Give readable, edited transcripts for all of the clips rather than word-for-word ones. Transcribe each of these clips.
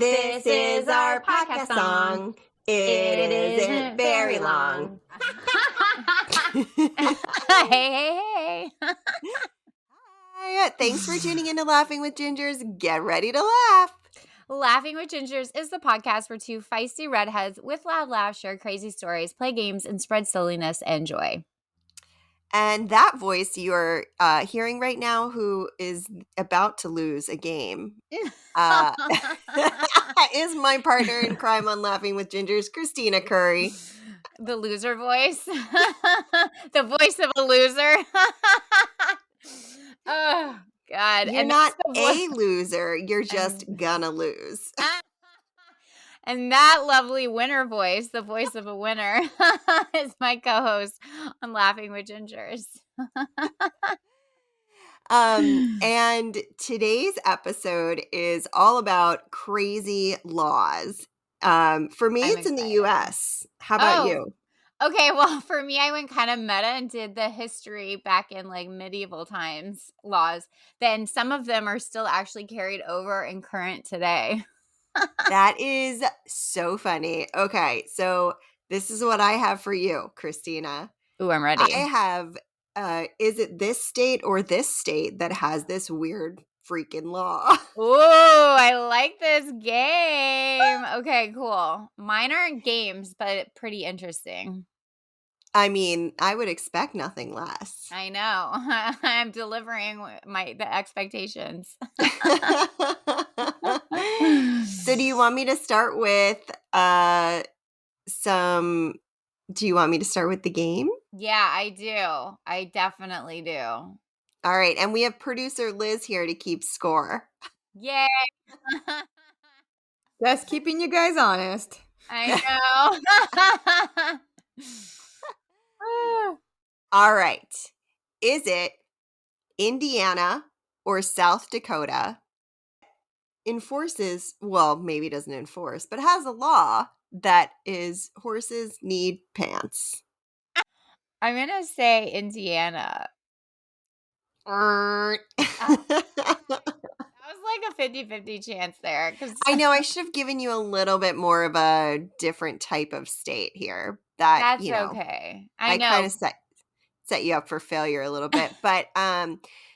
This is our podcast song. It isn't very long. Hey. Hi, thanks for tuning in to Laughing with Gingers. Get ready to laugh. Laughing with Gingers is the podcast where two feisty redheads with loud laughs share crazy stories, play games, and spread silliness and joy. And that voice you're hearing right now, who is about to lose a game, is my partner in crime on Laughing with Gingers, Kristina Curry. The loser voice. The voice of a loser. Oh, God. You're not a loser. You're just gonna lose. And that lovely winner voice, the voice of a winner, is my co-host on Laughing with Gingers. And today's episode is all about crazy laws. For me, it's in the U.S. How about you? Okay, well, for me, I went kind of meta and did the history back in like medieval times laws. Then some of them are still actually carried over and current today. That is so funny. Okay, so this is what I have for you, Kristina. Ooh, I'm ready. I have, is it this state or this state that has this weird freaking law? Ooh, I like this game. Okay, cool. Mine aren't games, but pretty interesting. I mean, I would expect nothing less. I know. I'm delivering the expectations. So do you want me to start with do you want me to start with the game? Yeah, I do. I definitely do. All right. And we have producer Liz here to keep score. Yay. Just keeping you guys honest. I know. All right. Is it Indiana or South Dakota enforces, well, maybe doesn't enforce, but has a law that is horses need pants? I'm going to say Indiana. That was like a 50-50 chance there. I know, I should have given you a little bit more of a different type of state here. That's okay. I know. I kind of set you up for failure a little bit. But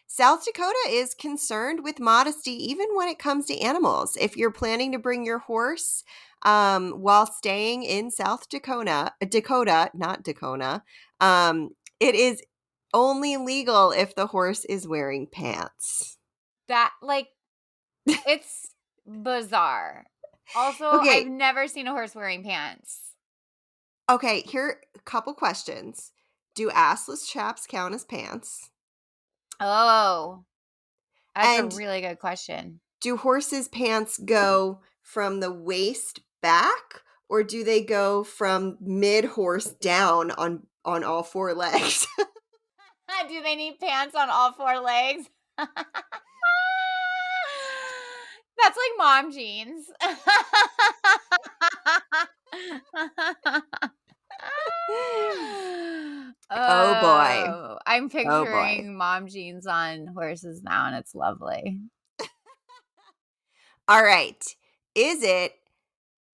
South Dakota is concerned with modesty even when it comes to animals. If you're planning to bring your horse while staying in South Dakota, not Dakota, it is only legal if the horse is wearing pants. That, like, it's bizarre. Also, okay. I've never seen a horse wearing pants. Okay, here a couple questions. Do assless chaps count as pants? Oh, that's a really good question. Do horses' pants go from the waist back, or do they go from mid-horse down on all four legs? Do they need pants on all four legs? That's like mom jeans. Oh boy. I'm picturing mom jeans on horses now, and it's lovely. All right. Is it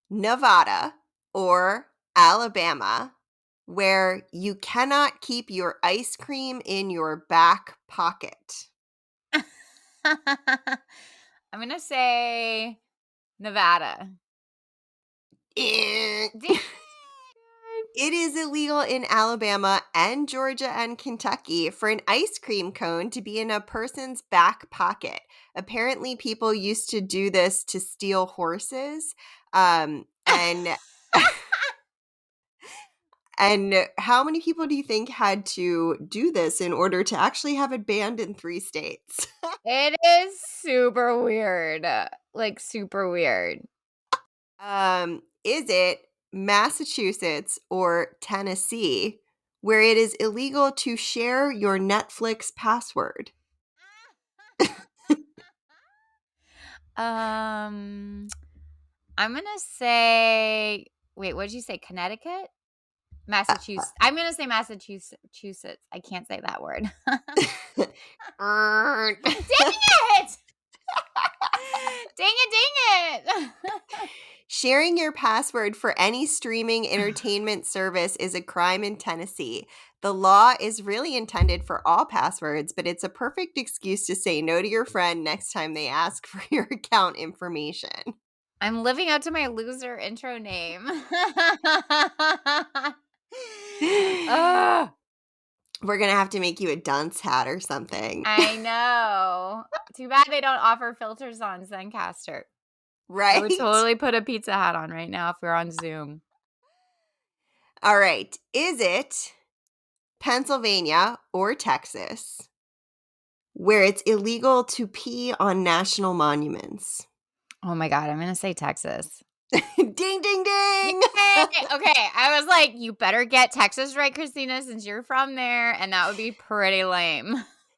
Nevada or Alabama where you cannot keep your ice cream in your back pocket? I'm going to say Nevada. It is illegal in Alabama and Georgia and Kentucky for an ice cream cone to be in a person's back pocket. Apparently, people used to do this to steal horses. And how many people do you think had to do this in order to actually have it banned in 3 states? It is super weird. Like, super weird. Is it Massachusetts or Tennessee where it is illegal to share your Netflix password? I'm going to say, wait, what did you say? Connecticut? Massachusetts. I'm going to say Massachusetts. I can't say that word. Dang it! Dang it! it. Sharing your password for any streaming entertainment service is a crime in Tennessee. The law is really intended for all passwords, but it's a perfect excuse to say no to your friend next time they ask for your account information. I'm living up to my loser intro name. Ugh. We're going to have to make you a dunce hat or something. I know. Too bad they don't offer filters on Zencaster. Right? I would totally put a pizza hat on right now if we were on Zoom. All right. Is it Pennsylvania or Texas where it's illegal to pee on national monuments? Oh my God, I'm going to say Texas. Ding, ding, ding. Yay! Okay, I was like, you better get Texas right, Kristina, since you're from there, and that would be pretty lame.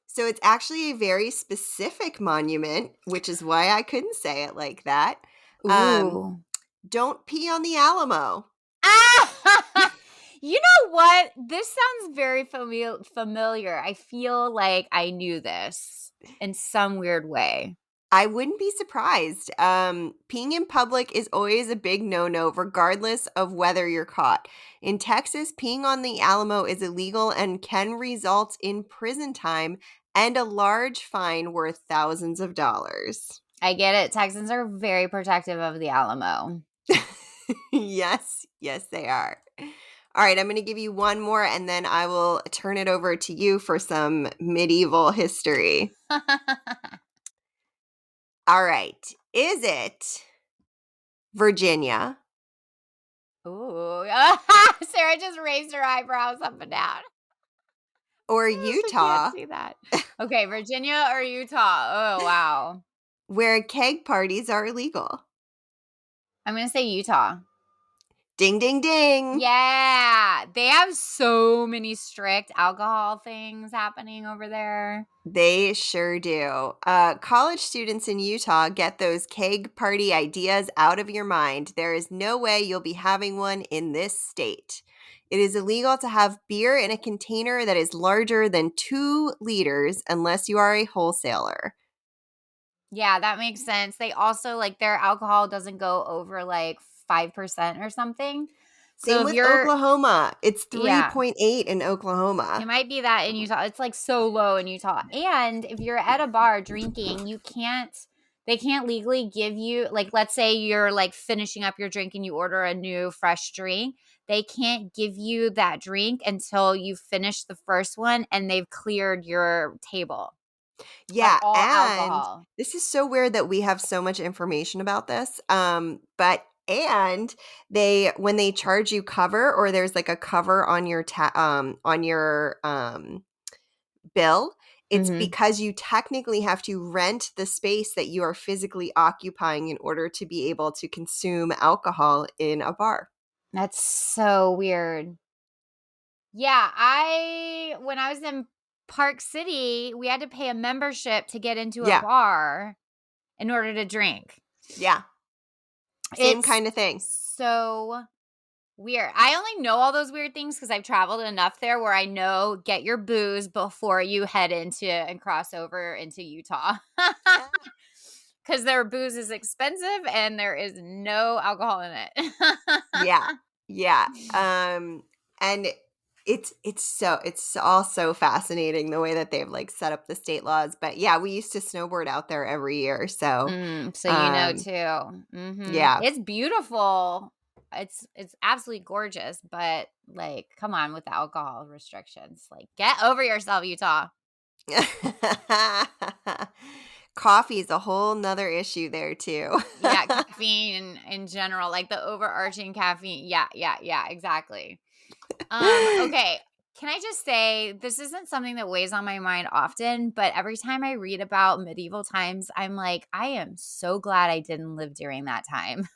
So it's actually a very specific monument, which is why I couldn't say it like that. Ooh. Don't pee on the Alamo. Ah! You know what? This sounds very familiar. I feel like I knew this in some weird way. I wouldn't be surprised. Peeing in public is always a big no-no, regardless of whether you're caught. In Texas, peeing on the Alamo is illegal and can result in prison time and a large fine worth thousands of dollars. I get it. Texans are very protective of the Alamo. Yes, they are. All right, I'm going to give you one more, and then I will turn it over to you for some medieval history. All right. Is it Virginia? Ooh. Sarah just raised her eyebrows up and down. Or I Utah, can't see that. Okay, Virginia or Utah? Oh, wow. where keg parties are illegal? I'm going to say Utah. Ding, ding, ding. Yeah. They have so many strict alcohol things happening over there. They sure do. College students in Utah, get those keg party ideas out of your mind. There is no way you'll be having one in this state. It is illegal to have beer in a container that is larger than 2 liters unless you are a wholesaler. Yeah, that makes sense. They also, like, their alcohol doesn't go over, like, 5% or something. So Same if with you're Oklahoma. It's Yeah. 3.8 in It Oklahoma. might be that in Utah. It's, like, so low in Utah. And if you're at a bar drinking, they can't legally give you, like, let's say you're, like, finishing up your drink and you order a new fresh drink. They can't give you that drink until you finish the first one and they've cleared your table of Yeah, all and alcohol. this is so weird that we have so much information about this. But when they charge you cover, or there's like a cover on your bill, it's Mhm. because you technically have to rent the space that you are physically occupying in order to be able to consume alcohol in a bar. That's so weird. Yeah, when I was in Park City, we had to pay a membership to get into a Yeah, bar in order to drink. yeah, same It's kind of thing. so weird. I only know all those weird things because I've traveled enough there where I know get your booze before you head into and cross over into Utah. Because their booze is expensive and there is no alcohol in it. Yeah. Yeah. And it's all so fascinating the way that they've like set up the state laws. But yeah, we used to snowboard out there every year. So So you know um too. yeah. It's beautiful. It's absolutely gorgeous, but like, come on with the alcohol restrictions. Like, get over yourself, Utah. Coffee is a whole nother issue there too. Yeah, caffeine in general, like the overarching caffeine. Yeah, exactly. Okay. Can I just say, this isn't something that weighs on my mind often, but every time I read about medieval times, I'm like, I am so glad I didn't live during that time.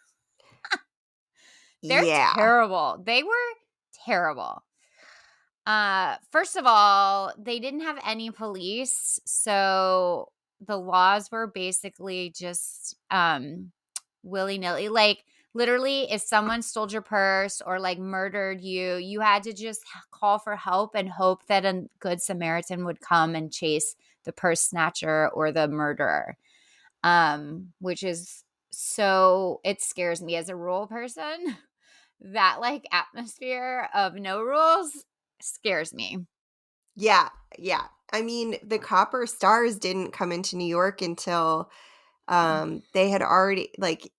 They're Yeah. terrible. They were terrible. First of all, they didn't have any police, so the laws were basically just willy-nilly. Like, literally, if someone stole your purse or like murdered you, you had to just call for help and hope that a good Samaritan would come and chase the purse snatcher or the murderer, which is So it scares me as a rule person. That like atmosphere of no rules scares me. Yeah, yeah. I mean, the Copper Stars didn't come into New York until they had already like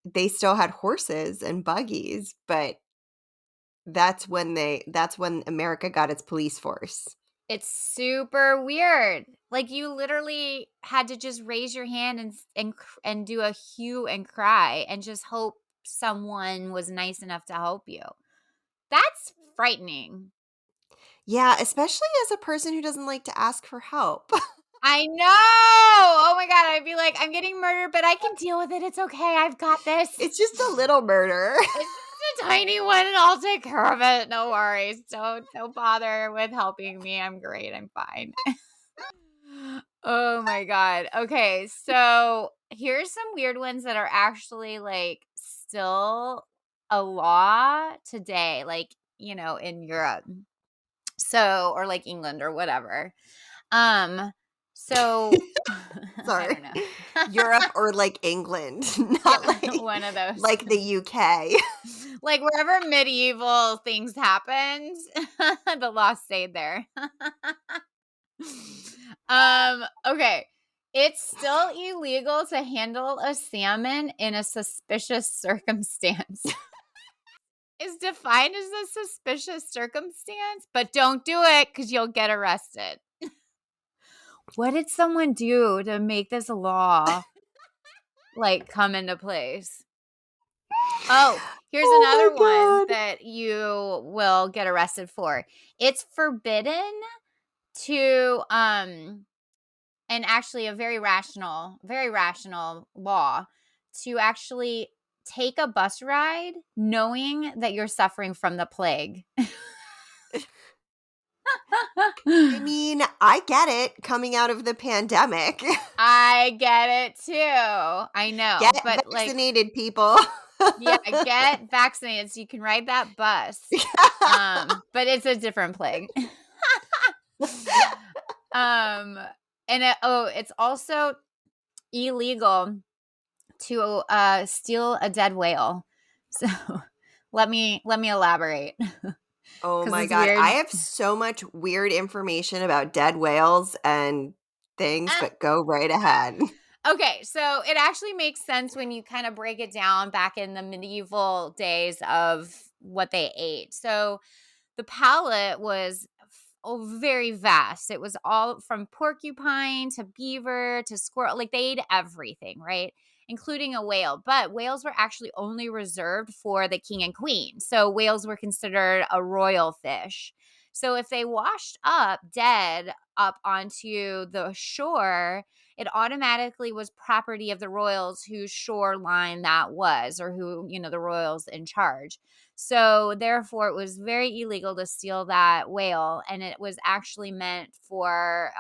they still had horses and buggies, but that's when America got its police force. It's super weird. Like you literally had to just raise your hand and do a hue and cry and just hope someone was nice enough to help you. That's frightening. Yeah, especially as a person who doesn't like to ask for help. I know. Oh my God. I'd be like, I'm getting murdered, but I can deal with it. It's okay. I've got this. It's just a little murder. It's just a tiny one and I'll take care of it. No worries. Don't bother with helping me. I'm great. I'm fine. Oh my God. Okay. So here's some weird ones that are actually like still a law today, like, in Europe. So, or like England or whatever. So I Sorry. don't know. Europe or like England, not Yeah, like one of those. like the UK. Like wherever medieval things happened, the law stayed there. Okay. It's still illegal to handle a salmon in a suspicious circumstance. It's defined as a suspicious circumstance, but don't do it because you'll get arrested. What did someone do to make this law like come into place? Oh, here's Oh another my one God. that you will get arrested for. It's forbidden to and actually a very rational law to actually take a bus ride knowing that you're suffering from the plague. I mean, I get it coming out of the pandemic. I get it too. I know. Get But like, vaccinated, people. yeah, get vaccinated so you can ride that bus. But it's a different plague. And it's also illegal to steal a dead whale. So let me elaborate. Oh 'Cause my it's God. weird. I have so much weird information about dead whales and things, but go right ahead. Okay, so it actually makes sense when you kind of break it down back in the medieval days of what they ate. So the palate was very vast. It was all from porcupine to beaver to squirrel. Like they ate everything, right? Including a whale. But whales were actually only reserved for the king and queen. So whales were considered a royal fish. So if they washed up dead up onto the shore, it automatically was property of the royals whose shoreline that was, or who, the royals in charge. So therefore, it was very illegal to steal that whale, and it was actually meant for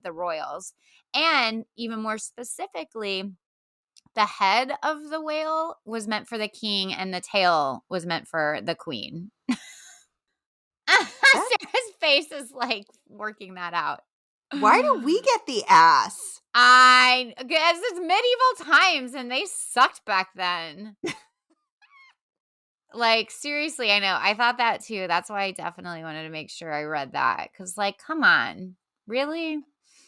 the royals. And even more specifically, the head of the whale was meant for the king, and the tail was meant for the queen. Sarah's face is like working that out. Why do we get the ass? Guess it's medieval times, and they sucked back then. Like, seriously, I know. I thought that too. That's why I definitely wanted to make sure I read that. Because, like, come on. Really?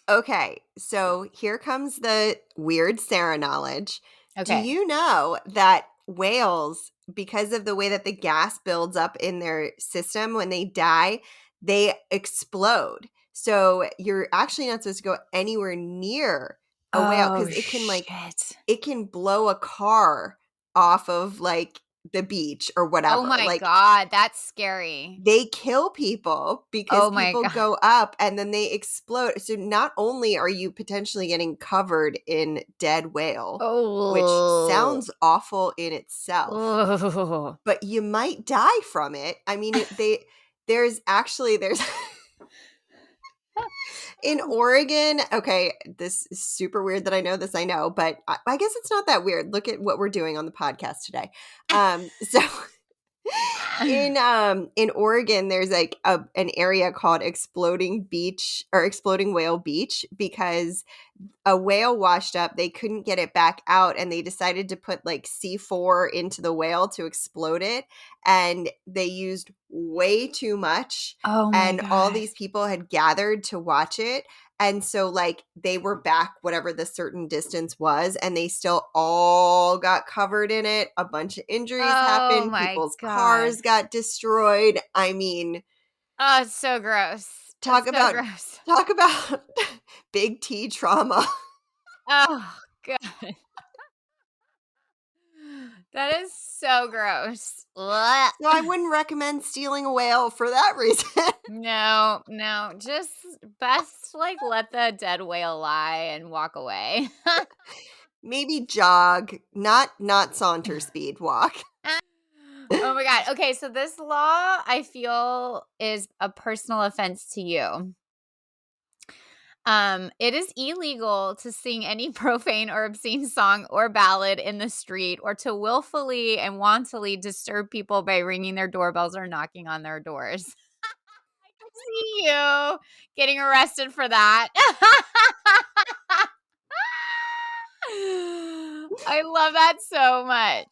Okay, so here comes the weird Sara knowledge. Do Okay. you know that whales, because of the way that the gas builds up in their system when they die, they explode? So you're actually not supposed to go anywhere near a whale Oh, because shit. it can blow a car off of like the beach or whatever. Oh, my Like God. That's scary. they kill people because Oh, my people God. go up and then they explode. So not only are you potentially getting covered in dead whale, which Oh. sounds awful in itself, Oh. but you might die from it. I mean, there's in Oregon. Okay, this is super weird that I know this. I know, but I guess it's not that weird. Look at what we're doing on the podcast today. So In Oregon, there's like an area called Exploding Whale Beach because a whale washed up. They couldn't get it back out, and they decided to put like C4 into the whale to explode it. And they used way too much. Oh my And all God. these people had gathered to watch it. And so like they were back whatever the certain distance was, and they still all got covered in it. A bunch of injuries Oh happened. my People's God. cars got destroyed. I mean, Oh, it's so gross. talk It's so about gross. big T trauma. Oh God. That is so gross. Ugh. So I wouldn't recommend stealing a whale for that reason. No, just best like let the dead whale lie and walk away. Maybe jog, not saunter speed walk. Oh my God. Okay, so this law I feel is a personal offense to you. It is illegal to sing any profane or obscene song or ballad in the street or to willfully and wantonly disturb people by ringing their doorbells or knocking on their doors. I can see you getting arrested for that. I love that so much.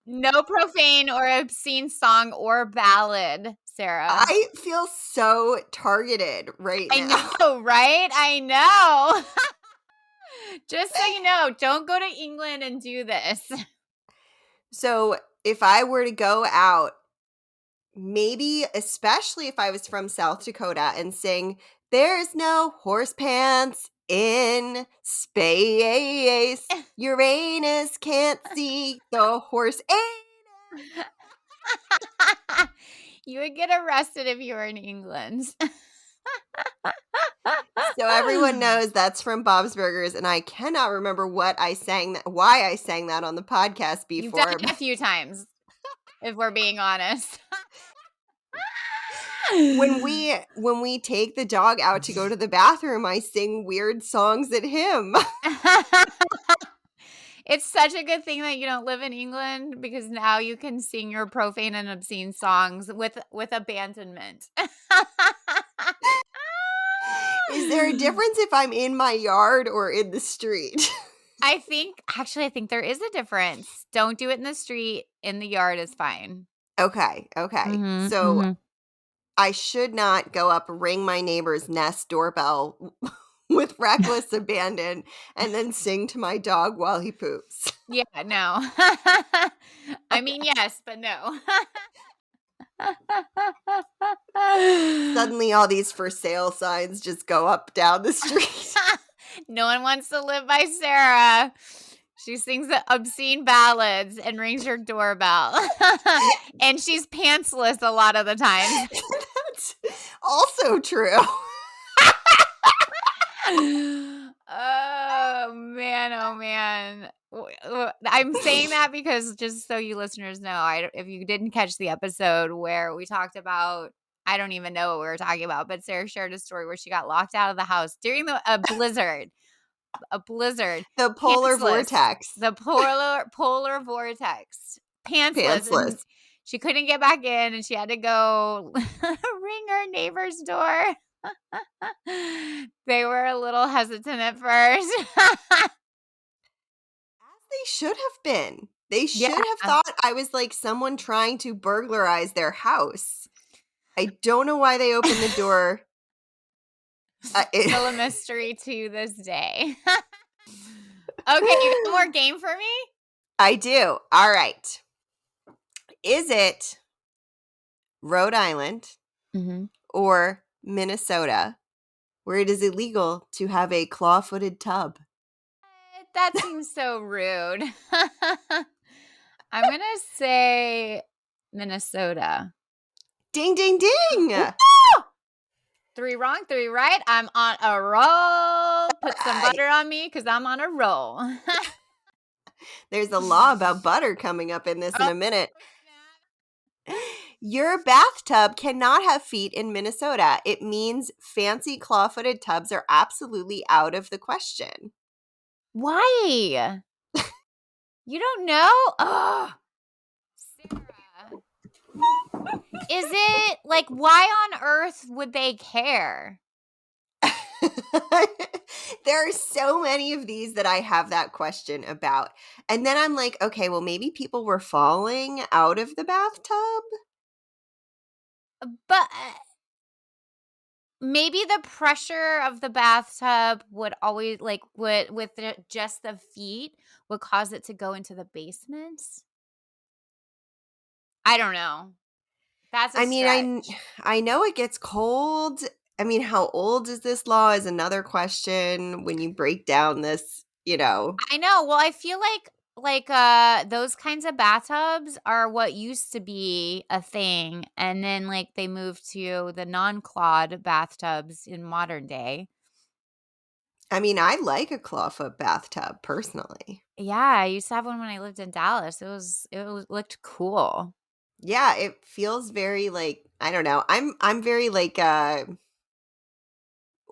No profane or obscene song or ballad, Sarah. I feel so targeted right now. I know, right? I know. Just so you know, don't go to England and do this. So if I were to go out, maybe especially if I was from South Dakota and sing, "There's no horse pants in space. Uranus can't see the horse anus." You would get arrested if you were in England. So everyone knows that's from Bob's Burgers, and I cannot remember why I sang that on the podcast You've before. done it a few times, if we're being honest. When we take the dog out to go to the bathroom, I sing weird songs at him. It's such a good thing that you don't live in England because now you can sing your profane and obscene songs with abandonment. Is there a difference if I'm in my yard or in the street? I think there is a difference. Don't do it in the street. In the yard is fine. Okay. Mhm, So mhm. I should not go up, ring my neighbor's Nest doorbell with reckless abandon and then sing to my dog while he poops. Yeah, no. I mean, yes, but no. Suddenly all these for sale signs just go up down the street. No one wants to live by Sarah. She sings the obscene ballads and rings your doorbell. And she's pantsless a lot of the time. That's also true. Oh, man. I'm saying that because just so you listeners know, if you didn't catch the episode where we talked about, I don't even know what we were talking about, but Sarah shared a story where she got locked out of the house during a blizzard. A blizzard. The polar Pantsless. vortex. The polar vortex. Pantsless. And she couldn't get back in and she had to go ring her neighbor's door. They were a little hesitant at first. As they should have been. They should have thought I was like someone trying to burglarize their house. I don't know why they opened the door. Still a mystery to this day. Okay, you got more game for me? I do. All right. Is it Rhode Island or Minnesota where it is illegal to have a claw-footed tub? That seems so rude. I'm going to say Minnesota. Ding, ding, ding. 3 wrong, 3 right. I'm on a roll. Put some butter on me because I'm on a roll. There's a law about butter coming up in this in a minute. Your bathtub cannot have feet in Minnesota. It means fancy claw-footed tubs are absolutely out of the question. Why? You don't know? Oh, Sarah. Is it like, why on earth would they care? There are so many of these that I have that question about. And then I'm like, okay, well, maybe people were falling out of the bathtub. But maybe the pressure of the bathtub would always with just the feet would cause it to go into the basement. I don't know. That's a I mean, stretch. I know it gets cold. I mean, how old is this law is another question when you break down this, I know. Well, I feel like those kinds of bathtubs are what used to be a thing, and then like they moved to the non-clawed bathtubs in modern day. I mean, I like a clawfoot bathtub personally. Yeah, I used to have one when I lived in Dallas. Looked cool. Yeah, it feels very like, I don't know. I'm very like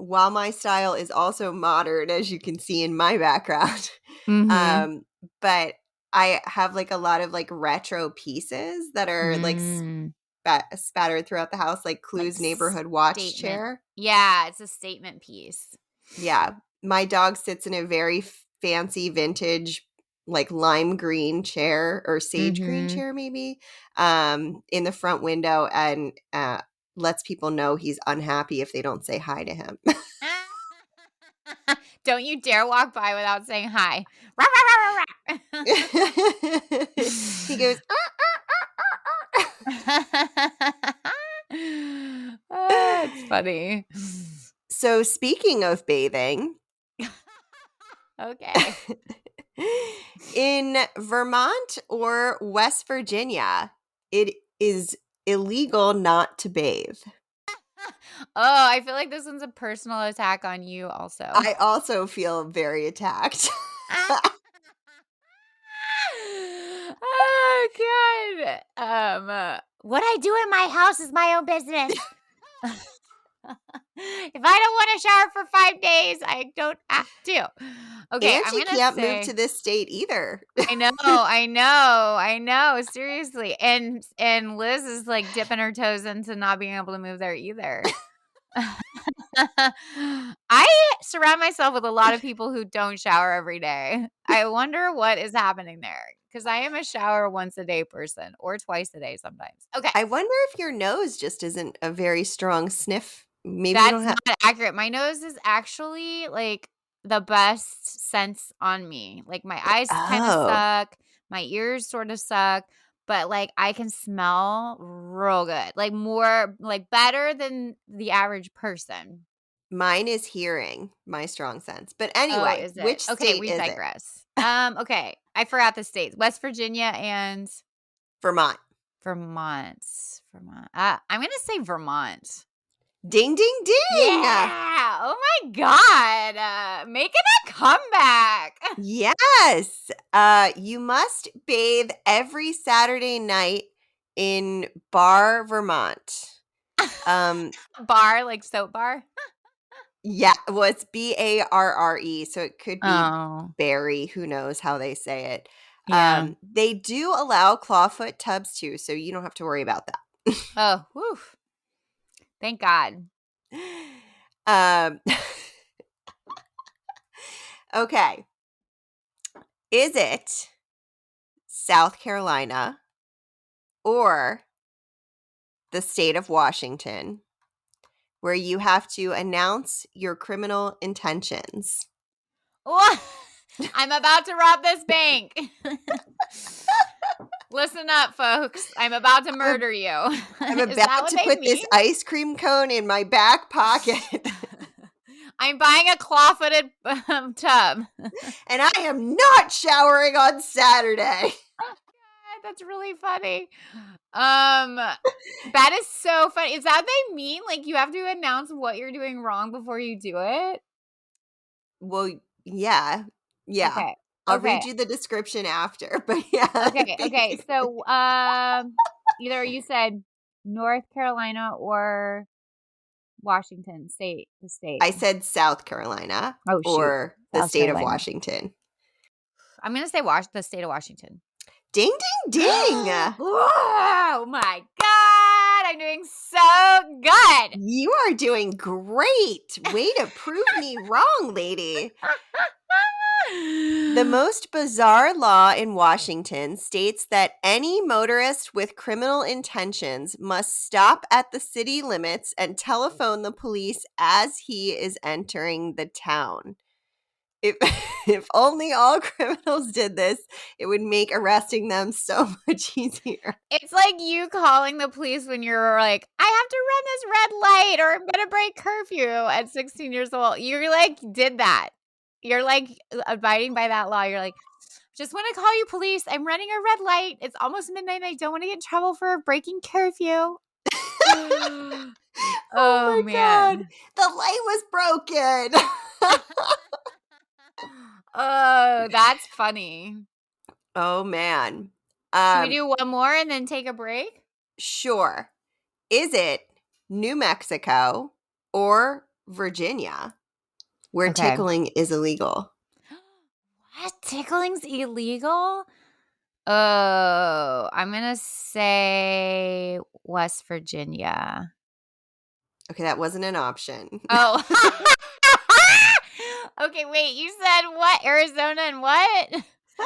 while my style is also modern, as you can see in my background. Mhm. But I have like a lot of like retro pieces that are like Mm. spattered throughout the house, like Like Clue's neighborhood watch statement. chair. Yeah, it's a statement piece. Yeah. My dog sits in a very fancy vintage, like lime green chair or sage green Mhm. chair, maybe, in the front window and lets people know he's unhappy if they don't say hi to him. Don't you dare walk by without saying hi. Rah, rah, rah, rah, He goes, ah, it's funny. So speaking of bathing, Okay. in Vermont or West Virginia, it is illegal not to bathe. Oh, I feel like this one's a personal attack on you also. I also feel very attacked. Oh god. What I do in my house is my own business. If I don't want to shower for 5 days, I don't have to. Okay, And I'm she going to can't move to say this state either. I know, seriously. And Liz is like dipping her toes into not being able to move there either. I surround myself with a lot of people who don't shower every day. I wonder what is happening there because I am a shower once a day person or twice a day sometimes. Okay. I wonder if your nose just isn't a very strong sniff. Maybe you don't That's have. not accurate. My nose is actually like the best sense on me. Like my eyes kind of Oh, suck, my ears sort of suck, but like I can smell real good. Like more like better than the average person. mine is hearing, my strong sense. But Oh, anyway, is it? which Okay, state we is it? digress. Okay. I forgot the states. West Virginia and Vermont. Vermont. Vermont. I'm going to say Vermont. Ding, ding, ding. Yeah. Oh my God. Making a comeback. Yes. You must bathe every Saturday night in Bar, Vermont. Bar, like soap bar. Yeah, well, it's Barre, so it could be Oh, Barry. Who knows how they say it? yeah. They do allow clawfoot tubs too, so you don't have to worry about that. Oh, whew. Thank God. um, okay, is it South Carolina or the state of Washington, where you have to announce your criminal intentions? Oh, I'm about to rob this bank. Listen up, folks. I'm about to murder you. I'm Is that about what to they put mean? this ice cream cone in my back pocket. I'm buying a claw-footed tub. And I am not showering on Saturday. That's really funny. That is so funny. Is that what they mean? Like you have to announce what you're doing wrong before you do it? Well, yeah. Yeah. Okay. I'll Okay. read you the description after, but yeah. Okay. So, either you said North Carolina or Washington State, the state. I said South Carolina Oh shoot, or the South state of Carolina. Washington. I'm gonna say the state of Washington. Ding, ding, ding. Oh my God. I'm doing so good. You are doing great. Way to prove me wrong, lady. The most bizarre law in Washington states that any motorist with criminal intentions must stop at the city limits and telephone the police as he is entering the town. If if only all criminals did this, it would make arresting them so much easier. It's like you calling the police when you're like, I have to run this red light or I'm going to break curfew at 16 years old. You're like, did that. You're like abiding by that law. You're like, just want to call you police. I'm running a red light. It's almost midnight. I don't want to get in trouble for breaking curfew. Oh my man. God. The light was broken. Oh, that's funny. Oh, man. Should we do one more and then take a break? Sure. Is it New Mexico or Virginia where tickling is illegal? What? Tickling's illegal? Oh, I'm going to say West Virginia. Okay, that wasn't an option. Oh. Okay, wait. You said what? Arizona and what?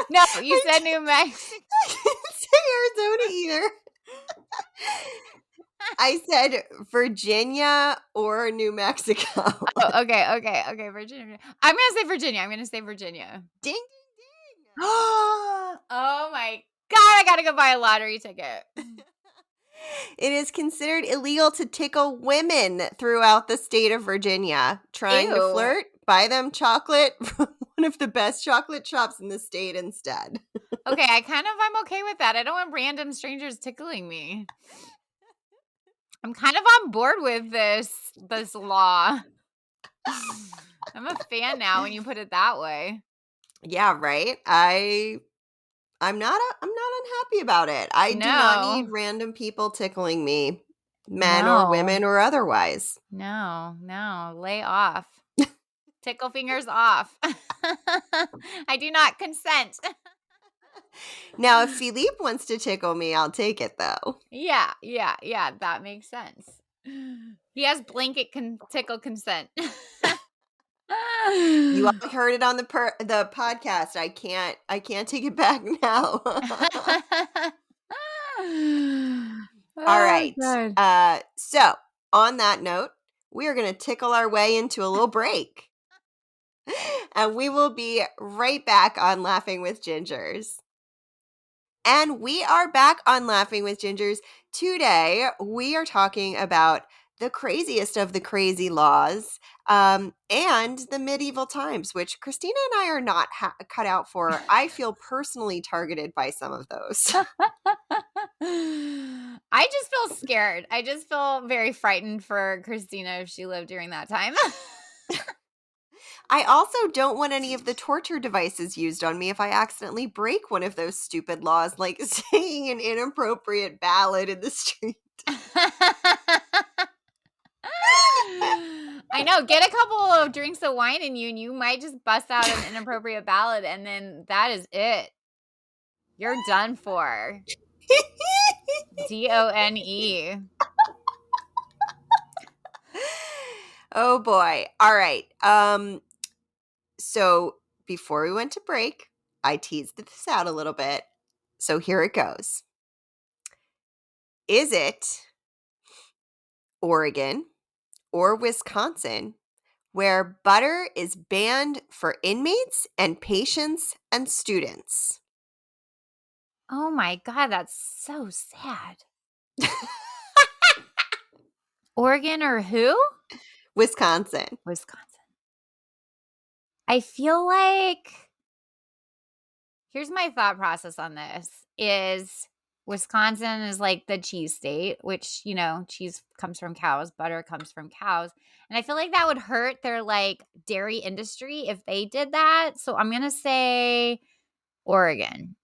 No, you said New Mexico. I didn't say Arizona either. I said Virginia or New Mexico. Oh, okay. Virginia. I'm going to say Virginia. Ding, ding, ding. Oh my God, I got to go buy a lottery ticket. It is considered illegal to tickle women throughout the state of Virginia. Trying to flirt? Buy them chocolate from one of the best chocolate shops in the state instead. Okay, I'm okay with that. I don't want random strangers tickling me. I'm kind of on board with this law. I'm a fan now when you put it that way. Yeah, right? I'm not unhappy about it. I do not need random people tickling me, men or women or otherwise. No, lay off. Tickle fingers off. I do not consent. Now, if Philippe wants to tickle me, I'll take it though. Yeah, that makes sense. He has blanket tickle consent. You all heard it on the podcast. I can't take it back now. All right. So on that note, we are going to tickle our way into a little break. And we will be right back on Laughing with Gingers. And we are back on Laughing with Gingers. Today, we are talking about the craziest of the crazy laws and the medieval times, which Kristina and I are not cut out for. I feel personally targeted by some of those. I just feel scared. I just feel very frightened for Kristina if she lived during that time. I also don't want any of the torture devices used on me if I accidentally break one of those stupid laws, like singing an inappropriate ballad in the street. I know. Get a couple of drinks of wine in you and you might just bust out an inappropriate ballad and then that is it. You're done for. DONE. Oh boy. All right. So before we went to break, I teased this out a little bit. So here it goes. Is it Oregon or Wisconsin where butter is banned for inmates and patients and students? Oh my God, that's so sad. Oregon or who? Wisconsin. I feel like, here's my thought process on this, is Wisconsin is like the cheese state, which, you know, cheese comes from cows, butter comes from cows. And I feel like that would hurt their like dairy industry if they did that. So I'm going to say Oregon.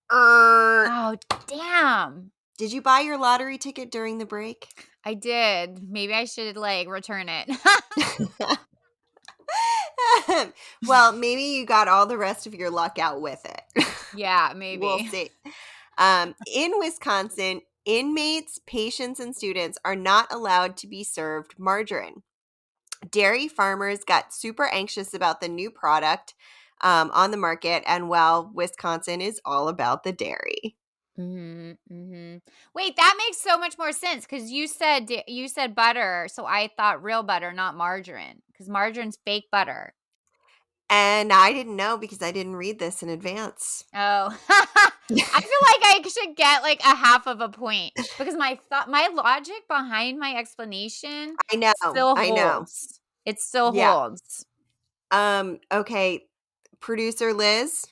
Oh, damn. Did you buy your lottery ticket during the break? I did. Maybe I should like return it. Well, maybe you got all the rest of your luck out with it. Yeah, maybe. We'll see. In Wisconsin, Inmates, patients, and students are not allowed to be served margarine. Dairy farmers got super anxious about the new product on the market, and well, Wisconsin is all about the dairy. Wait, that makes so much more sense because you said butter, so I thought real butter, not margarine, because margarine's fake butter. And I didn't know because I didn't read this in advance. Oh, I feel like I should get like a half of a point because my logic behind my explanation I know. still I know. holds. It still Yeah. holds. Okay, producer Liz.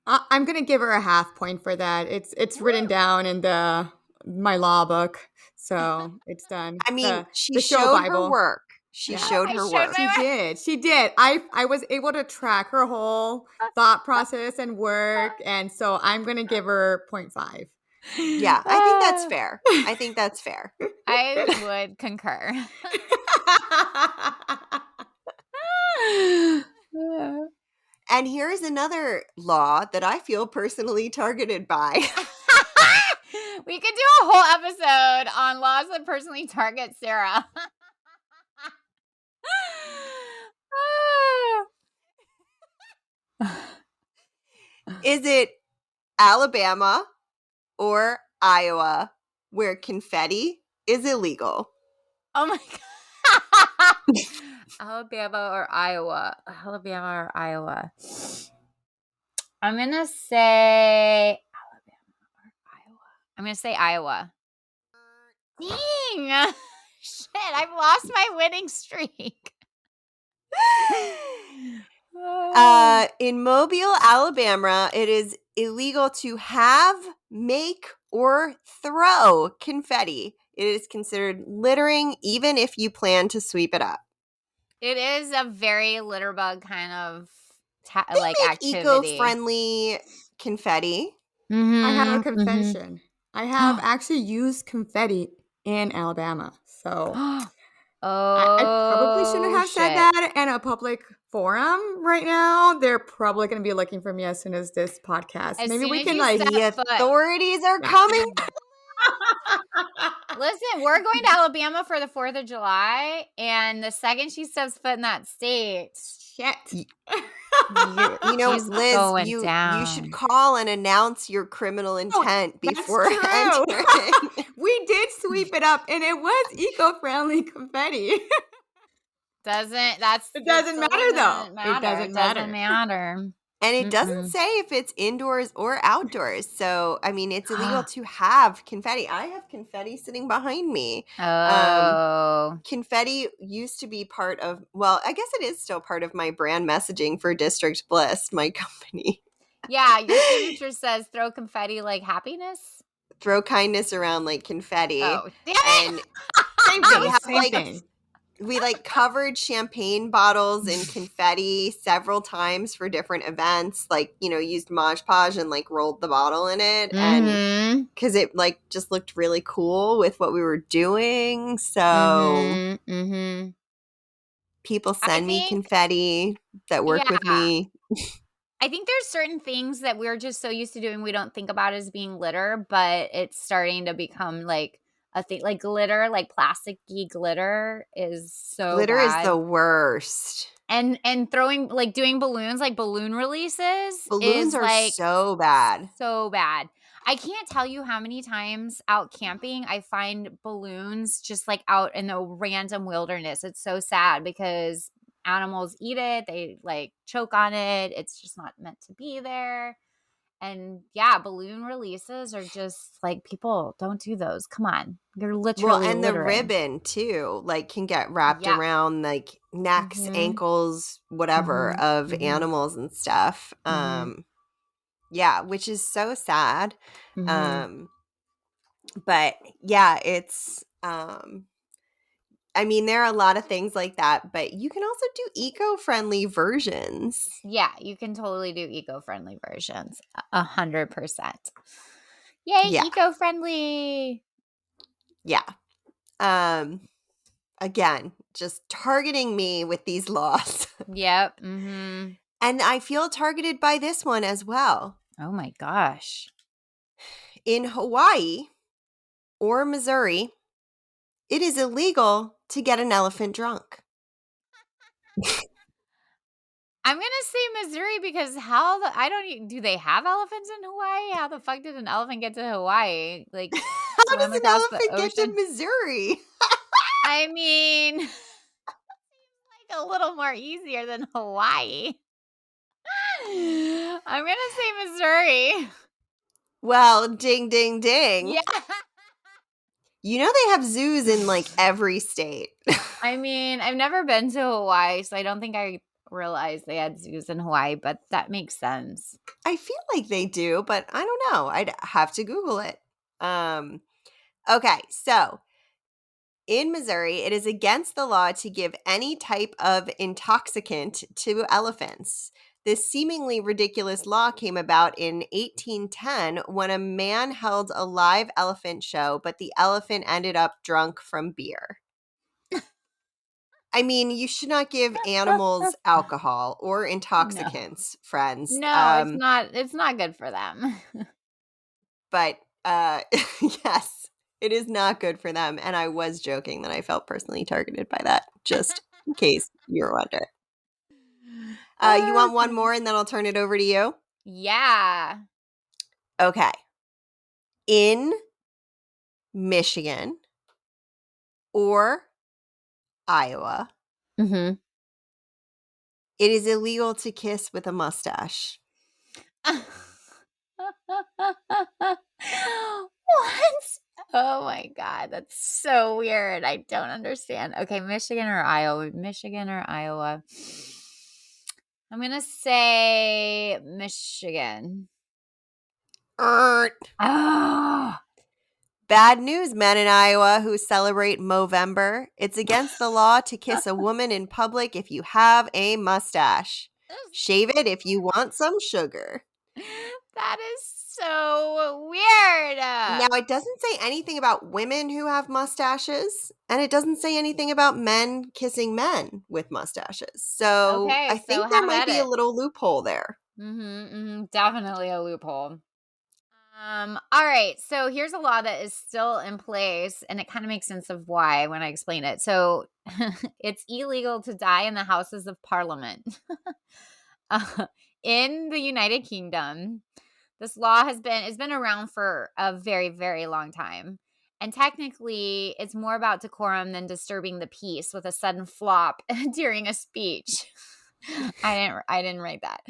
I'm gonna give her a half point for that. It's written down in my law book, so it's done. I mean, she the show showed her Bible. work. She Yeah. showed I her showed work. my She did. I was able to track her whole thought process and work, and so I'm gonna give her 0.5. Yeah, I think that's fair. I think that's fair. I would concur. And here is another law that I feel personally targeted by. We could do a whole episode on laws that personally target Sara. Is it Alabama or Iowa where confetti is illegal? Oh my God. Alabama or Iowa? I'm going to say Alabama or Iowa. I'm going to say Iowa. Dang. Shit, I've lost my winning streak. In Mobile, Alabama, it is illegal to have, make, or throw confetti. It is considered littering even if you plan to sweep it up. It is a very litter bug kind of They like make activity. eco-friendly confetti. I have a confession. I have actually used confetti in Alabama, so I probably shouldn't have said that in a public forum right now. They're probably going to be looking for me as soon as this podcast. As Maybe soon we as can you like step The authorities are coming. Listen, we're going to Alabama for the 4th of July, and the second she steps foot in that state, shit. You know, she's Liz, going you down. should call and announce your criminal intent before That's true. entering. We did sweep it up, and it was eco-friendly confetti. It doesn't matter though. It doesn't matter. And it doesn't say if it's indoors or outdoors. So, I mean, it's illegal to have confetti. I have confetti sitting behind me. Oh. Confetti used to be part of, well, I guess it is still part of my brand messaging for District Bliss, my company. Yeah, your signature says throw confetti like happiness. Throw kindness around like confetti. Oh, damn it! And Same thing. we like covered champagne bottles in confetti several times for different events, like, you know, used Mod Podge and like rolled the bottle in it. And because it like just looked really cool with what we were doing. So people send me confetti that work with me. I think there's certain things that we're just so used to doing we don't think about as being litter, but it's starting to become like a thing. Like glitter, like plasticky glitter is so Glitter bad. is the worst. And throwing, like doing balloons, like balloon releases. Balloons are like so bad. So bad. I can't tell you how many times out camping I find balloons just like out in the random wilderness. It's so sad because animals eat it. They like choke on it. It's just not meant to be there. And yeah, balloon releases are just like, people don't do those. Come on. You're literally and littering. The ribbon too, like can get wrapped around like necks, ankles, whatever of animals and stuff. Yeah, which is so sad. But yeah, it's I mean, there are a lot of things like that, but you can also do eco-friendly versions. Yeah, you can totally do eco-friendly versions. 100%. Yay, eco-friendly. Yeah. Again, just targeting me with these laws. Yep. And I feel targeted by this one as well. Oh my gosh. In Hawaii or Missouri, it is illegal to get an elephant drunk. I'm gonna say Missouri because do they have elephants in Hawaii? How the fuck did an elephant get to Hawaii? Like, how does swim an across the elephant get to ocean? Missouri? I mean, seems like a little more easier than Hawaii. I'm gonna say Missouri. Well, ding, ding, ding. Yeah. You know they have zoos in like every state. I mean, I've never been to Hawaii, so I don't think I realized they had zoos in Hawaii, but that makes sense. I feel like they do, but I don't know. I'd have to Google it. Okay, so in Missouri, it is against the law to give any type of intoxicant to elephants. This seemingly ridiculous law came about in 1810 when a man held a live elephant show, but the elephant ended up drunk from beer. I mean, you should not give animals alcohol or intoxicants, friends. No, it's not. It's not good for them. But yes, it is not good for them. And I was joking that I felt personally targeted by that, just in case you're wondering. You want one more and then I'll turn it over to you? Yeah. Okay. In Michigan or Iowa, Mm-hmm. it is illegal to kiss with a mustache. What? Oh my God, that's so weird. I don't understand. Okay, Michigan or Iowa? Michigan or Iowa? I'm going to say Michigan. Oh. Bad news, men in Iowa who celebrate Movember. It's against the law to kiss a woman in public if you have a mustache. Shave it if you want some sugar. That is so weird. Now, it doesn't say anything about women who have mustaches, and it doesn't say anything about men kissing men with mustaches. So Okay, I think there might be a little loophole there. Definitely a loophole. All right, so here's a law that is still in place, and it kind of makes sense of why when I explain it. So it's illegal to die in the Houses of Parliament. In the United Kingdom, this law has been around for a very, very long time. And technically, it's more about decorum than disturbing the peace with a sudden flop during a speech. I didn't write that.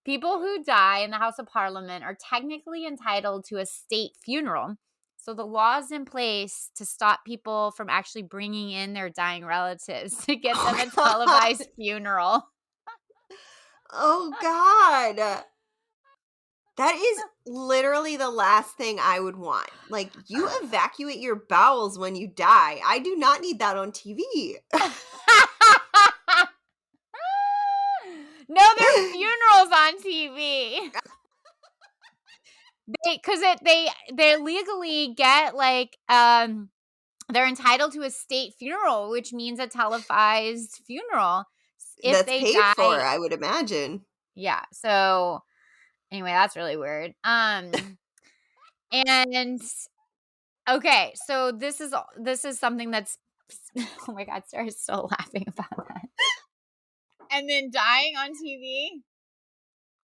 People who die in the House of Parliament are technically entitled to a state funeral. So the law is in place to stop people from actually bringing in their dying relatives to get them a televised funeral. Oh, God. That is literally the last thing I would want. Like, you evacuate your bowels when you die. I do not need that on TV. No, there's funerals on TV. They legally get like they're entitled to a state funeral, which means a televised funeral. If That's they paid die, for, I would imagine. Yeah. So anyway, that's really weird. And okay, so this is something that's oh my God, Sarah's still laughing about that. And then dying on TV.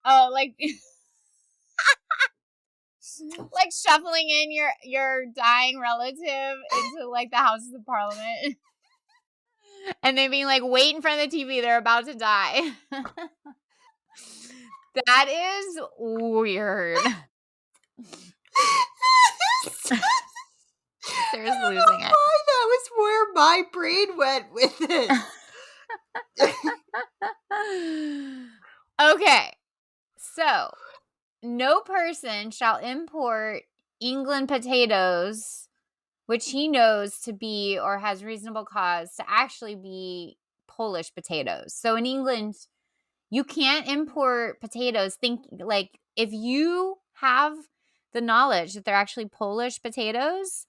Oh, like like shuffling in your dying relative into like the Houses of Parliament. And then being like, wait in front of the TV, they're about to die. That is weird. Sarah's losing it. Why that was where my brain went with it. Okay, so no person shall import England potatoes, which he knows to be or has reasonable cause to actually be Polish potatoes. So in England, you can't import potatoes. Like if you have the knowledge that they're actually Polish potatoes,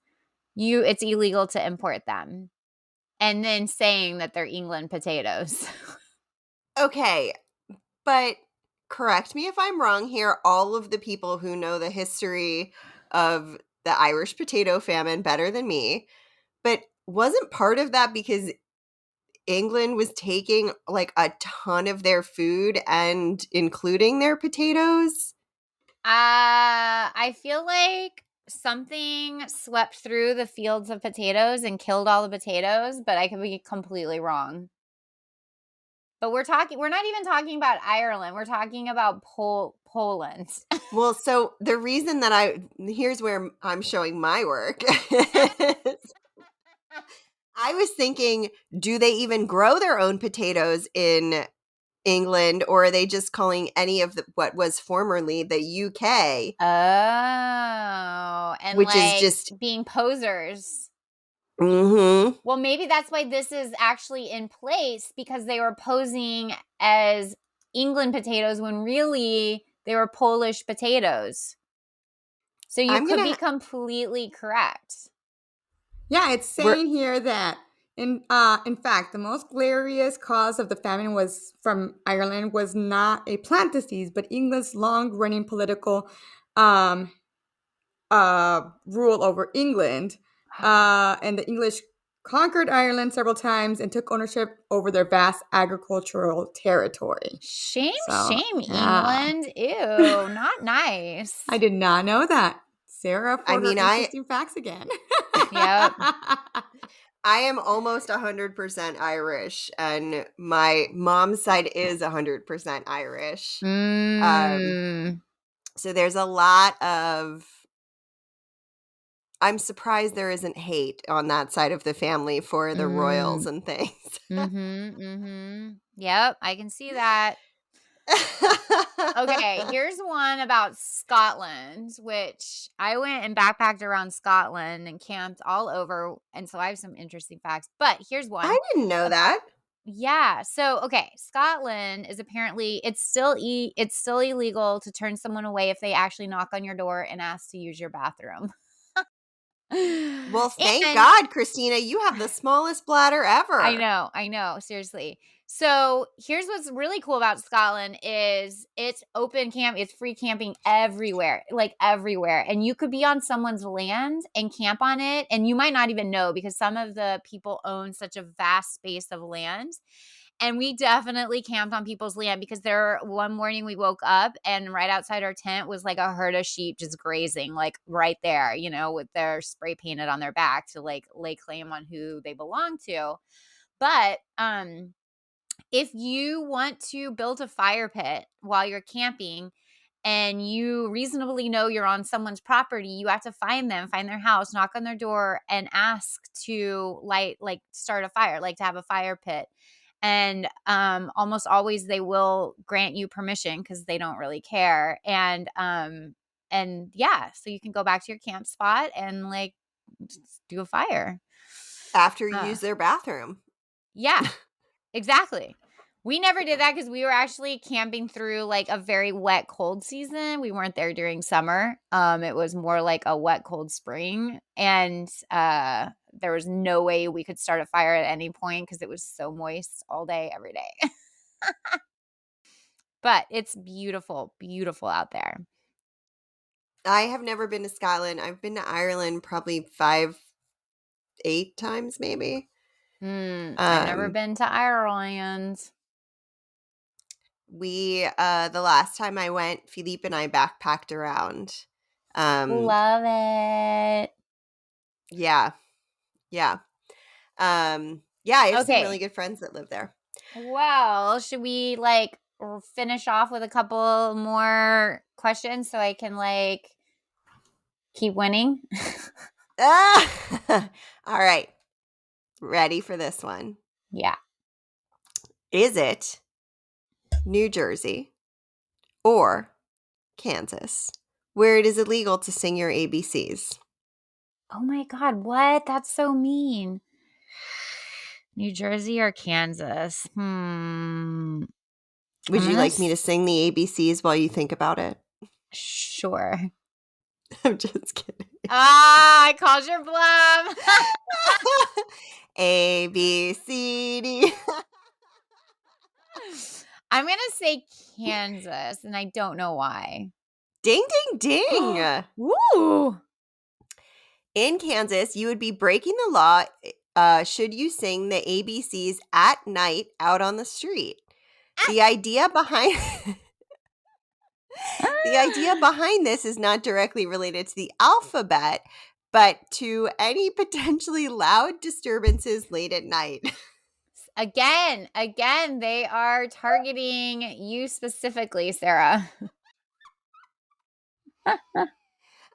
it's illegal to import them. And then saying that they're England potatoes. Okay, but correct me if I'm wrong here. All of the people who know the history of the Irish potato famine better than me, but wasn't part of that because England was taking like a ton of their food and including their potatoes? I feel like something swept through the fields of potatoes and killed all the potatoes, but I could be completely wrong. But we're not even talking about Ireland. We're talking about Poland. Well, so the reason that here's where I'm showing my work. I was thinking, do they even grow their own potatoes in England, or are they just calling any of what was formerly the UK? Oh, and which is just being posers. Mm-hmm. Well, maybe that's why this is actually in place, because they were posing as England potatoes when really they were Polish potatoes. So you could be completely correct. Yeah, it's saying here that in fact, the most glorious cause of the famine from Ireland was not a plant disease, but England's long-running political rule over England. And the English conquered Ireland several times and took ownership over their vast agricultural territory. Shame, England. Ew, not nice. I did not know that. Sara for her interesting facts again. Yep. I am almost 100% Irish, and my mom's side is 100% Irish. So there's a lot of... I'm surprised there isn't hate on that side of the family for the royals and things. Yep, I can see that. Okay, here's one about Scotland, which I went and backpacked around Scotland and camped all over, and so I have some interesting facts. But here's one. I didn't know that. Yeah. So, okay, Scotland is apparently it's still illegal to turn someone away if they actually knock on your door and ask to use your bathroom. Well, thank God, Kristina, you have the smallest bladder ever. I know, seriously. So here's what's really cool about Scotland is it's open camp, it's free camping everywhere, like everywhere. And you could be on someone's land and camp on it, and you might not even know because some of the people own such a vast space of land. And we definitely camped on people's land because one morning we woke up and right outside our tent was like a herd of sheep just grazing, like right there, with their spray painted on their back to like lay claim on who they belong to. But if you want to build a fire pit while you're camping and you reasonably know you're on someone's property, you have to find their house, knock on their door, and ask to start a fire, to have a fire pit. And almost always they will grant you permission because they don't really care. And yeah, so you can go back to your camp spot and just do a fire after you use their bathroom. Yeah, exactly. We never did that because we were actually camping through a very wet, cold season. We weren't there during summer. It was more like a wet, cold spring. And there was no way we could start a fire at any point because it was so moist all day, every day. But it's beautiful, beautiful out there. I have never been to Scotland. I've been to Ireland probably 8 times maybe. I've never been to Ireland. The last time I went, Philippe and I backpacked around. Love it. Yeah. I have some really good friends that live there. Well, should we finish off with a couple more questions so I can keep winning? All right. Ready for this one? Yeah. Is it New Jersey or Kansas, where it is illegal to sing your ABCs? Oh my God, what? That's so mean. New Jersey or Kansas? Would you like me to sing the ABCs while you think about it? Sure. I'm just kidding. I called your bluff. A, B, C, D. I'm going to say Kansas, and I don't know why. Ding, ding, ding. Woo! In Kansas, you would be breaking the law should you sing the ABCs at night out on the street. The idea behind this is not directly related to the alphabet, but to any potentially loud disturbances late at night. Again, they are targeting you specifically, Sara.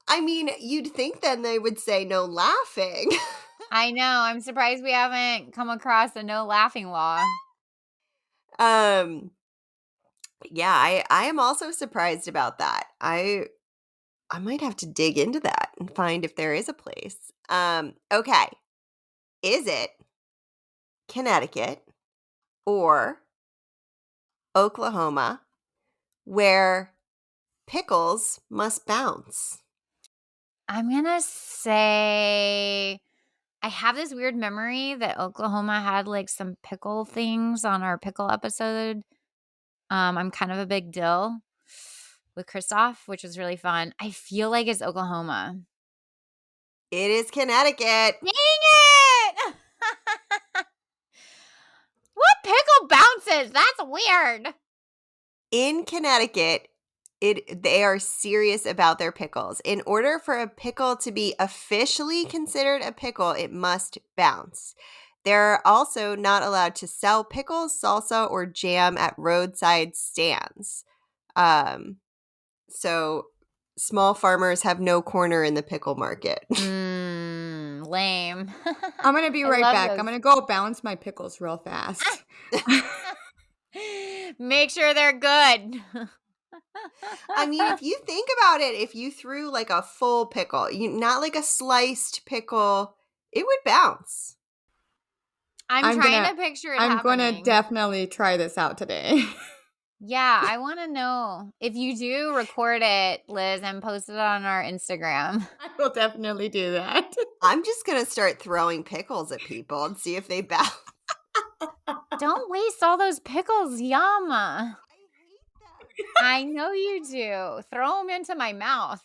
I mean, you'd think then they would say no laughing. I know. I'm surprised we haven't come across a no laughing law. Yeah, I am also surprised about that. I might have to dig into that and find if there is a place. Okay. Is it Connecticut or Oklahoma where pickles must bounce? I'm going to say I have this weird memory that Oklahoma had like some pickle things on our pickle episode. I'm kind of a big dill with Christoph, which was really fun. I feel like it's Oklahoma. It is Connecticut. Dang it! What pickle bounces? That's weird. In Connecticut, they are serious about their pickles. In order for a pickle to be officially considered a pickle, it must bounce. They're also not allowed to sell pickles, salsa, or jam at roadside stands. So small farmers have no corner in the pickle market. Lame. I'm going to be right back. I'm going to go bounce my pickles real fast. Make sure they're good. I mean, if you think about it, if you threw like a full pickle, not like a sliced pickle, it would bounce. I'm trying to picture it I'm going to definitely try this out today. Yeah, I want to know. If you do, record it, Liz, and post it on our Instagram. I will definitely do that. I'm just going to start throwing pickles at people and see if they bounce. Don't waste all those pickles. Yum. I hate them. I know you do. Throw them into my mouth.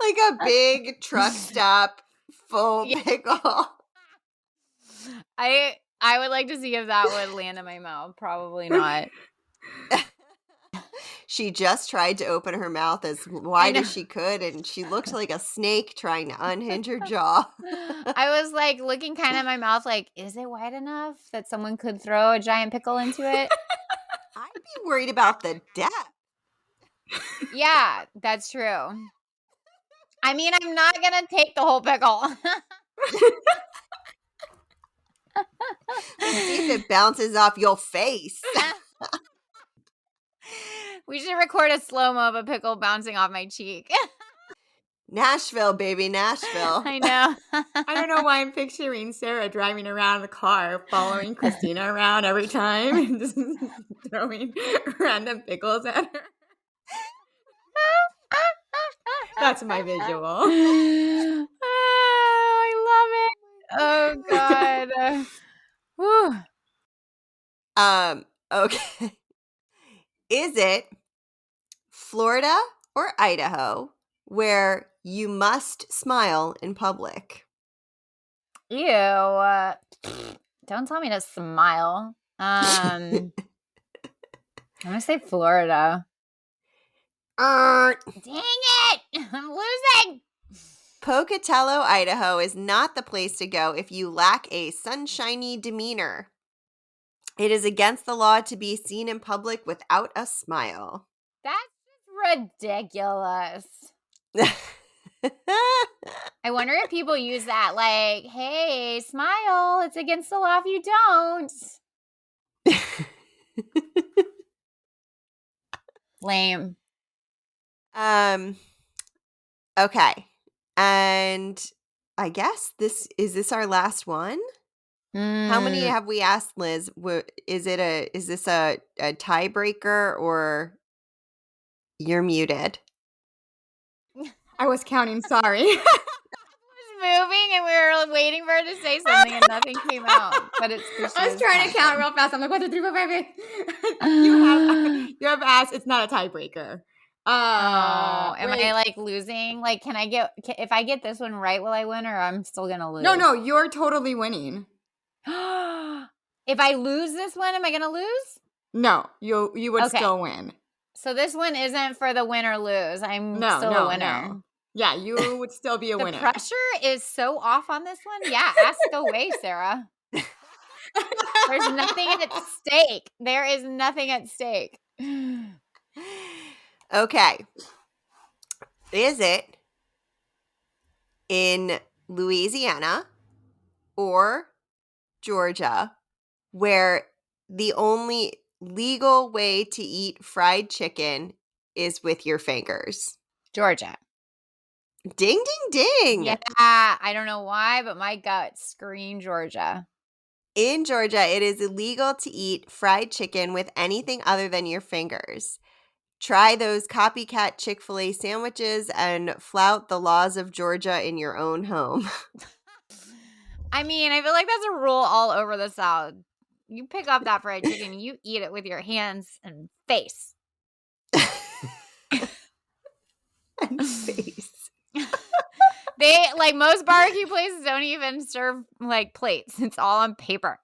Like a big truck stop full pickle. I would like to see if that would land in my mouth. Probably not. She just tried to open her mouth as wide as she could, and she looked like a snake trying to unhinge her jaw. I was like looking kind of at my mouth like, is it wide enough that someone could throw a giant pickle into it? I'd be worried about the depth. Yeah, that's true. I mean, I'm not going to take the whole pickle. See if it bounces off your face. We should record a slow-mo of a pickle bouncing off my cheek. Nashville, baby, Nashville. I know. I don't know why I'm picturing Sara driving around the car, following Kristina around every time and just throwing random pickles at her. That's my visual. Oh, I love it. Oh, God. Whew. Okay. Is it Florida or Idaho where you must smile in public? Ew. Don't tell me to smile. I'm going to say Florida. Dang it! I'm losing! Pocatello, Idaho is not the place to go if you lack a sunshiny demeanor. It is against the law to be seen in public without a smile. That's ridiculous. I wonder if people use that like, hey, smile. It's against the law if you don't. Lame. Okay. And I guess this is our last one? How many have we asked, Liz? Is this a tiebreaker or you're muted? I was counting, sorry. I was moving and we were waiting for her to say something and nothing came out. But it's I was trying to count real fast. I'm like, 1, 2, 3, 4, 5, 6. You have asked. It's not a tiebreaker. Am Wait. I like losing? Like, if I get this one right, will I win or I'm still going to lose? No, you're totally winning. If I lose this one, am I going to lose? No, you would still win. So this one isn't for the win or lose. I'm still a winner. No. Yeah, you would still be a winner. The pressure is so off on this one. Yeah, ask away, Sarah. There's nothing at stake. There is nothing at stake. Okay. Is it in Louisiana or Georgia where the only legal way to eat fried chicken is with your fingers? Georgia. Ding, ding, ding. Yeah, I don't know why, but my gut screamed Georgia. In Georgia, it is illegal to eat fried chicken with anything other than your fingers. Try those copycat Chick-fil-A sandwiches and flout the laws of Georgia in your own home. I mean, I feel like that's a rule all over the South. You pick up that fried chicken, you eat it with your hands and face. And face. They, like most barbecue places, don't even serve like plates. It's all on paper.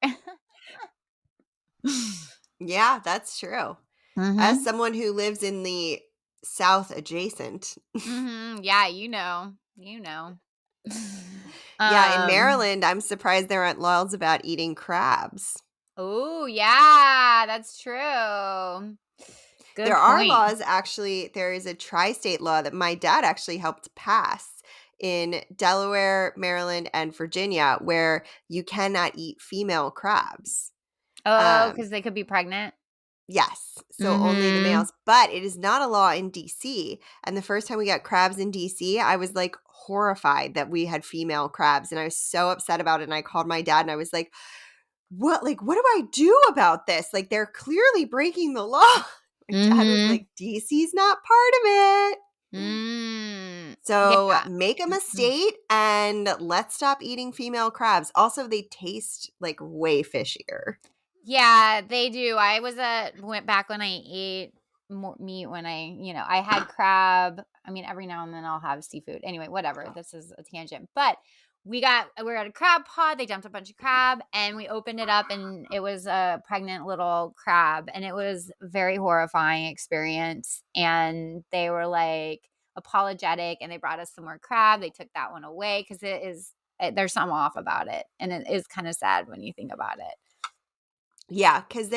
Yeah, that's true. Mm-hmm. As someone who lives in the South adjacent. Yeah, you know. Yeah, in Maryland, I'm surprised there aren't laws about eating crabs. Oh, yeah, that's true. Good there point. are laws, actually. There is a tri-state law that my dad actually helped pass in Delaware, Maryland, and Virginia, where you cannot eat female crabs. Oh, because they could be pregnant? Yes. So only the males. But it is not a law in D.C. And the first time we got crabs in D.C., I was like horrified that we had female crabs. And I was so upset about it. And I called my dad and I was like, what do I do about this? Like, they're clearly breaking the law. My dad was like, DC's not part of it. So make them a state and let's stop eating female crabs. Also, they taste like way fishier. Yeah, they do. I went back when I ate meat when I had crab. I mean, every now and then I'll have seafood. Anyway, whatever. This is a tangent. But we were at a crab pod. They dumped a bunch of crab and we opened it up and it was a pregnant little crab and it was a very horrifying experience. And they were like apologetic and they brought us some more crab. They took that one away because there's something off about it. And it is kind of sad when you think about it. Yeah, because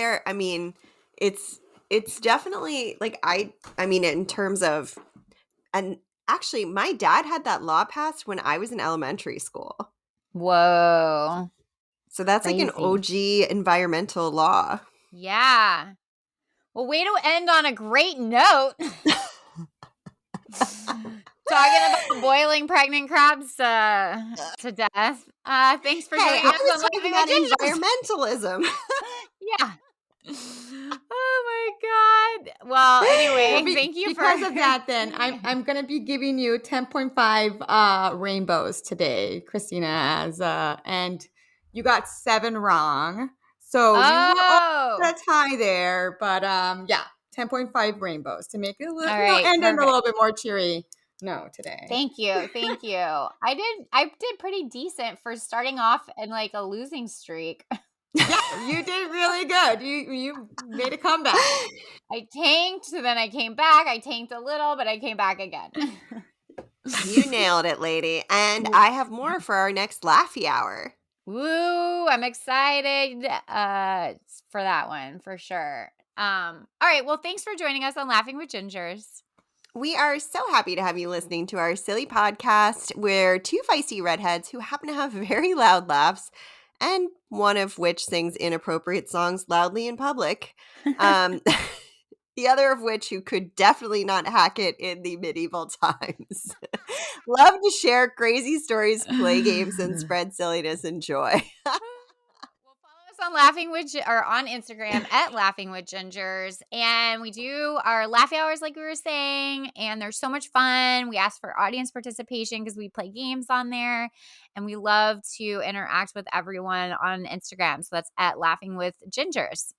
it's definitely like I mean in terms of, and actually my dad had that law passed when I was in elementary school. Whoa. So that's crazy. Like an OG environmental law. Yeah. Well, way to end on a great note. Talking about boiling pregnant crabs to death. Thanks for joining us on Laughing with environmentalism. Yeah. Oh my God. Well, anyway, thank you because of that. Then I'm gonna be giving you 10.5 rainbows today, Kristina, and you got 7 wrong. So you were at a tie there, but yeah, 10.5 rainbows to make it a little end a little bit more cheery. No, today. Thank you. I did pretty decent for starting off in like a losing streak. Yeah, you did really good. You made a comeback. I tanked, then I came back. I tanked a little, but I came back again. You nailed it, lady. And I have more for our next Laughy Hour. Woo! I'm excited for that one, for sure. All right. Well, thanks for joining us on Laughing with Gingers. We are so happy to have you listening to our silly podcast. We're 2 feisty redheads who happen to have very loud laughs, and one of which sings inappropriate songs loudly in public. The other of which who could definitely not hack it in the medieval times. Love to share crazy stories, play games, and spread silliness and joy. On on Instagram at Laughing with Gingers, and we do our Laughy Hours like we were saying, and they're so much fun. We ask for audience participation because we play games on there, and we love to interact with everyone on Instagram. So that's at Laughing with Gingers.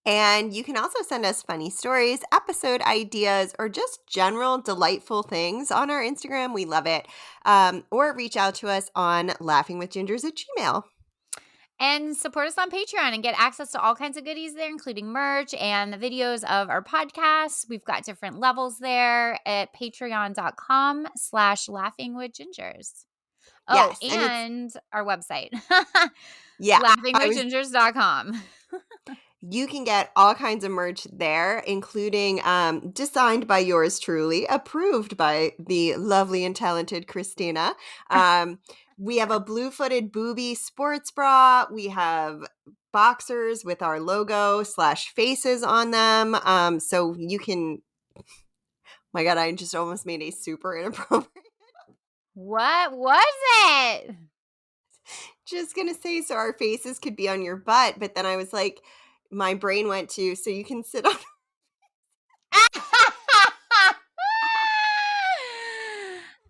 And you can also send us funny stories, episode ideas, or just general delightful things on our Instagram. We love it. Or reach out to us on laughingwithgingers@gmail.com. And support us on Patreon and get access to all kinds of goodies there, including merch and the videos of our podcasts. We've got different levels there at patreon.com/laughingwithgingers. Oh, Yes, and our website, yeah, laughingwithgingers.com. You can get all kinds of merch there, including designed by yours truly, approved by the lovely and talented Kristina. We have a blue-footed booby sports bra. We have boxers with our logo / faces on them. So you can, my God, I just almost made a super inappropriate. What was it? Just going to say, so our faces could be on your butt. But then I was like, my brain went to, so you can sit on.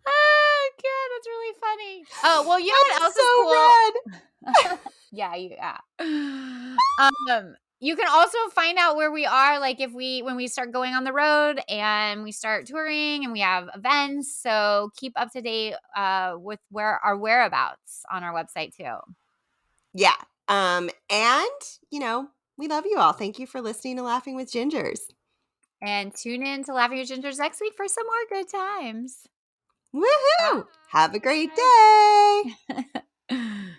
Oh God, that's really funny. Oh well, you know what else so is cool? Yeah. You can also find out where we are, like when we start going on the road and we start touring and we have events. So keep up to date with where our whereabouts on our website too. Yeah. And we love you all. Thank you for listening to Laughing with Gingers. And tune in to Laughing with Gingers next week for some more good times. Woohoo! Bye. Have a great day.